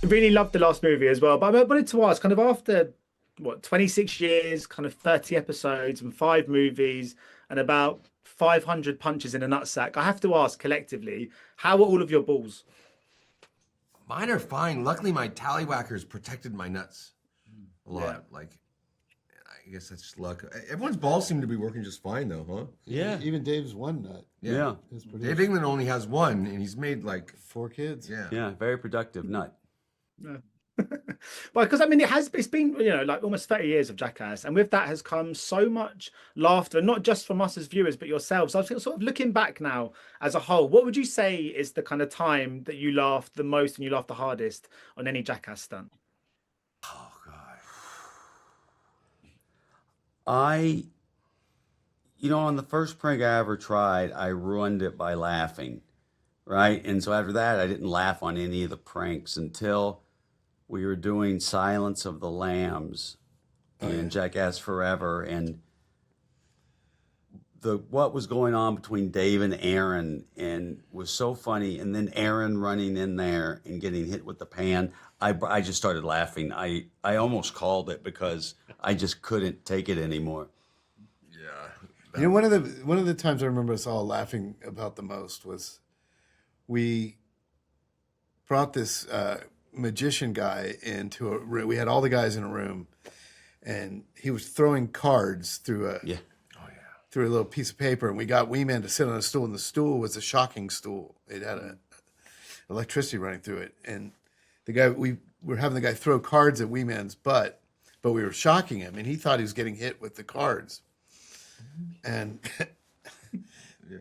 Really loved the last movie as well. But I wanted to ask, kind of after what 26 years, kind of 30 episodes and 5 movies and about 500 punches in a nutsack, I have to ask collectively, how are all of your balls? Mine are fine. Luckily, my tallywhackers protected my nuts a lot. Yeah. Like, I guess that's just luck. Everyone's balls seem to be working just fine, though, huh? Yeah. Even Dave's one nut. Yeah. Is pretty Dave England only has one, and he's made like 4 kids. yeah. Yeah. Very productive nut. Yeah. Well, because I mean, it's been, like almost 30 years of Jackass, and with that has come so much laughter, not just from us as viewers, but yourselves. I was sort of looking back now as a whole. What would you say is the kind of time that you laughed the most and you laughed the hardest on any Jackass stunt? Oh God. On the first prank I ever tried, I ruined it by laughing, right? And so after that, I didn't laugh on any of the pranks until we were doing Silence of the Lambs and Jackass Forever, and what was going on between Dave and Ehren and was so funny. And then Ehren running in there and getting hit with the pan. I just started laughing. I almost called it because I just couldn't take it anymore. Yeah. One of the times I remember us all laughing about the most was we brought this magician guy into a room. We had all the guys in a room, and he was throwing cards through a through a little piece of paper, and we got Wee Man to sit on a stool, and the stool was a shocking stool. It had electricity running through it, and the guy we were having the guy throw cards at Wee Man's butt, but we were shocking him, and he thought he was getting hit with the cards, and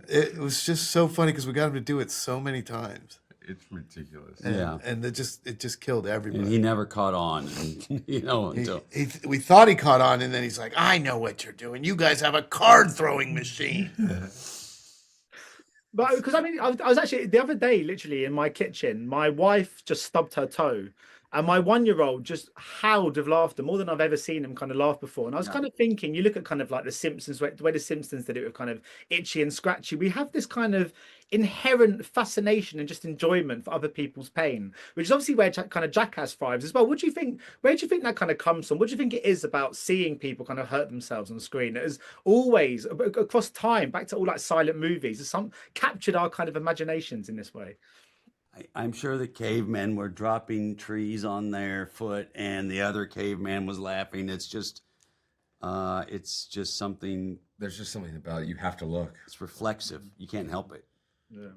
it was just so funny because we got him to do it so many times. It's ridiculous. And it just killed everybody. And he never caught on, until We thought he caught on, and then he's like, "I know what you're doing. You guys have a card throwing machine." But because I mean, I was actually the other day, literally in my kitchen, my wife just stubbed her toe, and my 1-year-old just howled with laughter more than I've ever seen him kind of laugh before. And I was kind of thinking, you look at kind of like the Simpsons, the way the Simpsons did it with kind of Itchy and Scratchy. We have this kind of inherent fascination and just enjoyment for other people's pain, which is obviously where kind of Jackass thrives as well. What do you think? Where do you think that kind of comes from? What do you think it is about seeing people kind of hurt themselves on the screen? It has always, across time, back to all like silent movies, has captured our kind of imaginations in this way. I'm sure the cavemen were dropping trees on their foot and the other caveman was laughing. It's just something. There's just something about it. You have to look. It's reflexive. You can't help it. Yeah.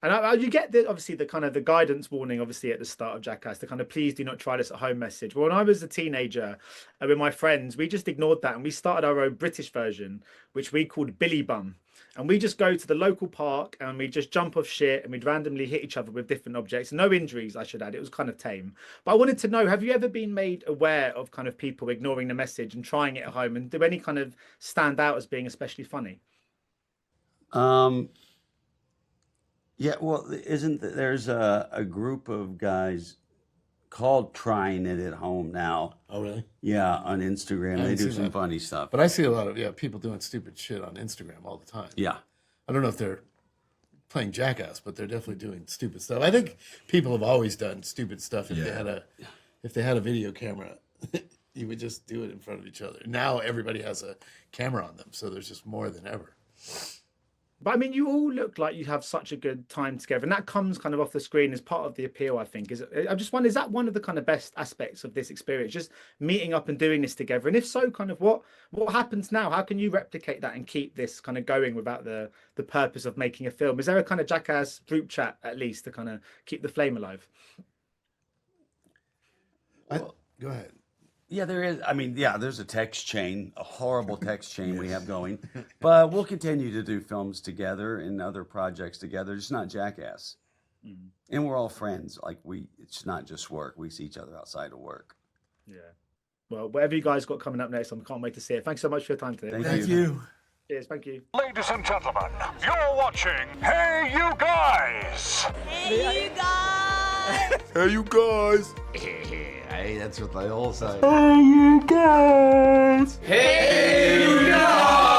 And you get obviously the kind of the guidance warning, obviously at the start of Jackass, the kind of please do not try this at home message. Well, when I was a teenager with my friends, we just ignored that and we started our own British version, which we called Billy Bum. And we just go to the local park and we just jump off shit and we'd randomly hit each other with different objects. No injuries, I should add. It was kind of tame. But I wanted to know, have you ever been made aware of kind of people ignoring the message and trying it at home? And do any kind of stand out as being especially funny? Yeah, well, there's a group of guys called Trying It at Home now. Oh, really? Yeah, on Instagram. They do some funny stuff. But I see a lot of people doing stupid shit on Instagram all the time. Yeah. I don't know if they're playing Jackass, but they're definitely doing stupid stuff. I think people have always done stupid stuff. If they had a video camera, you would just do it in front of each other. Now everybody has a camera on them, so there's just more than ever. But I mean, you all look like you have such a good time together, and that comes kind of off the screen as part of the appeal, I think. I just wonder, is that one of the kind of best aspects of this experience, just meeting up and doing this together? And if so, kind of what happens now? How can you replicate that and keep this kind of going without the purpose of making a film? Is there a kind of Jackass group chat at least to kind of keep the flame alive? Go ahead. Yeah, there is. I mean, yeah, there's a text chain, a horrible text chain we have going. But we'll continue to do films together and other projects together. It's not Jackass. Mm-hmm. And we're all friends. Like, it's not just work. We see each other outside of work. Yeah. Well, whatever you guys got coming up next, I can't wait to see it. Thanks so much for your time today. Thank you. Cheers, thank you. Ladies and gentlemen, you're watching Hey You Guys! Hey, you guys! Hey, you guys! Hey, that's what they all say. Hey You Guys! Hey, you guys!